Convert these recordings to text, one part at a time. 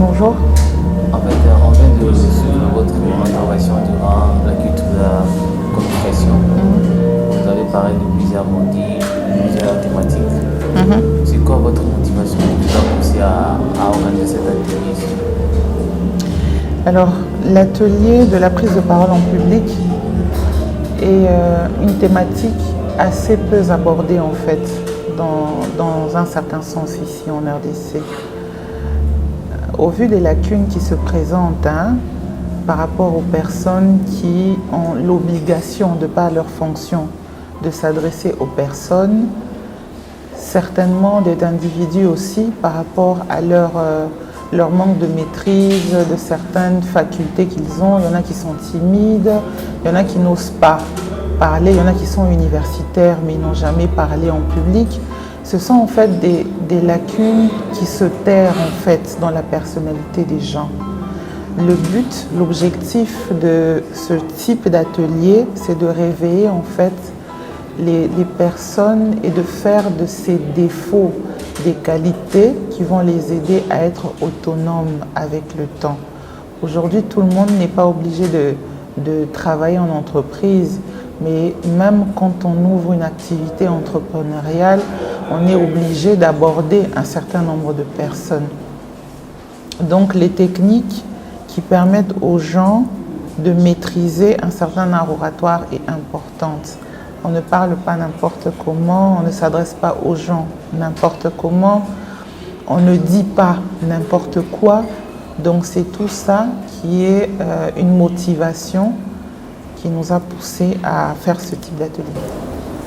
Bonjour. En fait, on vient de suivre votre intervention durant la culture de la communication. Vous avez parlé de plusieurs modules, plusieurs thématiques. C'est quoi votre motivation qui vous a poussé à organiser cet atelier ici? Alors, l'atelier de la prise de parole en public est une thématique assez peu abordée en fait, dans un certain sens ici en RDC. Au vu des lacunes qui se présentent par rapport aux personnes qui ont l'obligation, de par leur fonction, de s'adresser aux personnes, certainement des individus aussi par rapport à leur manque de maîtrise de certaines facultés qu'ils ont. Il y en a qui sont timides, il y en a qui n'osent pas parler, il y en a qui sont universitaires mais ils n'ont jamais parlé en public. Ce sont en fait des lacunes qui se terrent en fait dans la personnalité des gens. Le but, l'objectif de ce type d'atelier, c'est de réveiller en fait les personnes et de faire de ces défauts des qualités qui vont les aider à être autonomes avec le temps. Aujourd'hui, tout le monde n'est pas obligé de travailler en entreprise, mais même quand on ouvre une activité entrepreneuriale, on est obligé d'aborder un certain nombre de personnes. Donc les techniques qui permettent aux gens de maîtriser un certain art oratoire est importante. On ne parle pas n'importe comment, on ne s'adresse pas aux gens n'importe comment, on ne dit pas n'importe quoi. Donc c'est tout ça qui est une motivation qui nous a poussé à faire ce type d'atelier.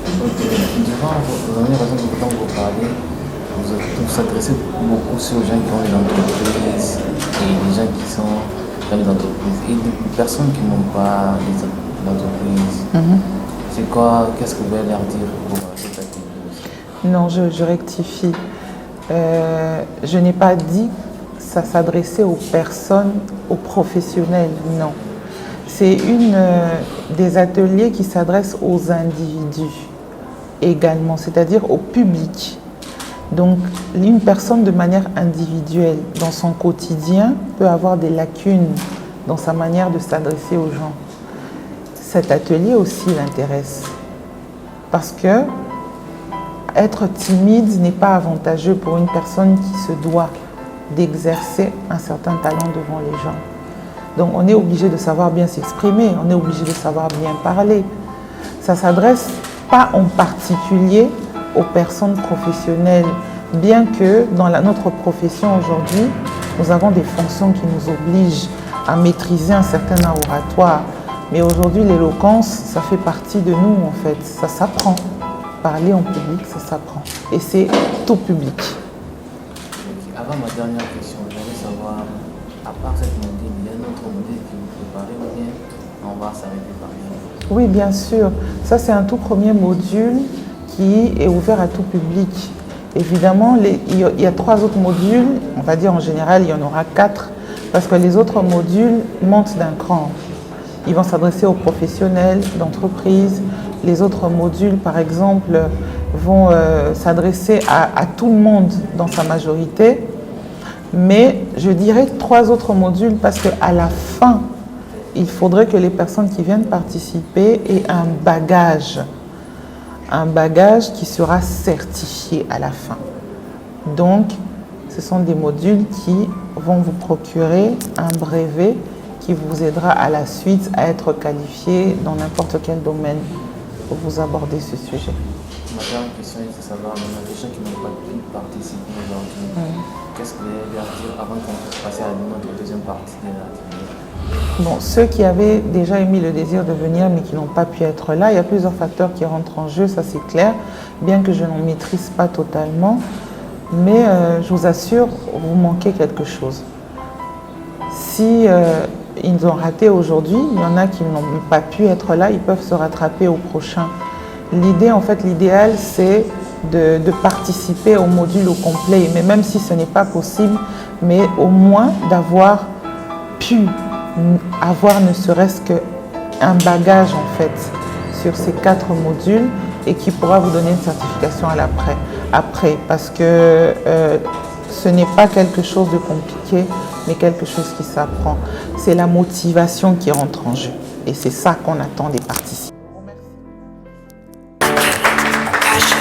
Durant la dernière raison dont vous parlez, vous s'adressez beaucoup aux gens qui ont des entreprises et les gens qui sont dans les entreprises et des personnes qui n'ont pas d'entreprise. C'est quoi, qu'est-ce que vous allez leur dire pour cet atelier? Non, je rectifie. Je n'ai pas dit que ça s'adressait aux personnes, aux professionnels, non. C'est des ateliers qui s'adressent aux individus également, c'est-à-dire au public. Donc, une personne de manière individuelle, dans son quotidien, peut avoir des lacunes dans sa manière de s'adresser aux gens. Cet atelier aussi l'intéresse parce que être timide n'est pas avantageux pour une personne qui se doit d'exercer un certain talent devant les gens. Donc on est obligé de savoir bien s'exprimer, on est obligé de savoir bien parler. Ça ne s'adresse pas en particulier aux personnes professionnelles, bien que dans notre profession aujourd'hui, nous avons des fonctions qui nous obligent à maîtriser un certain art oratoire. Mais aujourd'hui, l'éloquence, ça fait partie de nous en fait, ça s'apprend. Parler en public, ça s'apprend. Et c'est tout public. Avant ma dernière question, j'aimerais savoir, à part cette module, il y a un autre module que vous préparez ou bien on va s'arrêter par là? Oui, bien sûr. Ça, c'est un tout premier module qui est ouvert à tout public. Évidemment, il y a 3 autres modules, on va dire en général, il y en aura 4, parce que les autres modules montent d'un cran. Ils vont s'adresser aux professionnels d'entreprise. Les autres modules, par exemple, vont s'adresser à tout le monde dans sa majorité. Mais je dirais 3 autres modules parce qu'à la fin, il faudrait que les personnes qui viennent participer aient un bagage qui sera certifié à la fin. Donc, ce sont des modules qui vont vous procurer un brevet qui vous aidera à la suite à être qualifié dans n'importe quel domaine pour vous aborder ce sujet. Ma dernière question est de savoir, les gens qui n'ont pas pu participer aujourd'hui, qu'est-ce que vous allez leur dire avant qu'on puisse passer à notre deuxième partie de l'atelier? Bon, ceux qui avaient déjà émis le désir de venir mais qui n'ont pas pu être là, il y a plusieurs facteurs qui rentrent en jeu, ça c'est clair, bien que je n'en maîtrise pas totalement, mais je vous assure, vous manquez quelque chose. Si ils ont raté aujourd'hui, il y en a qui n'ont pas pu être là, ils peuvent se rattraper au prochain. L'idée, en fait, l'idéal, c'est de participer au module au complet, mais même si ce n'est pas possible, mais au moins d'avoir pu avoir ne serait-ce qu'un bagage, en fait, sur ces 4 modules et qui pourra vous donner une certification à l'après. Parce que ce n'est pas quelque chose de compliqué mais quelque chose qui s'apprend. C'est la motivation qui rentre en jeu. Et c'est ça qu'on attend des participants. Passion.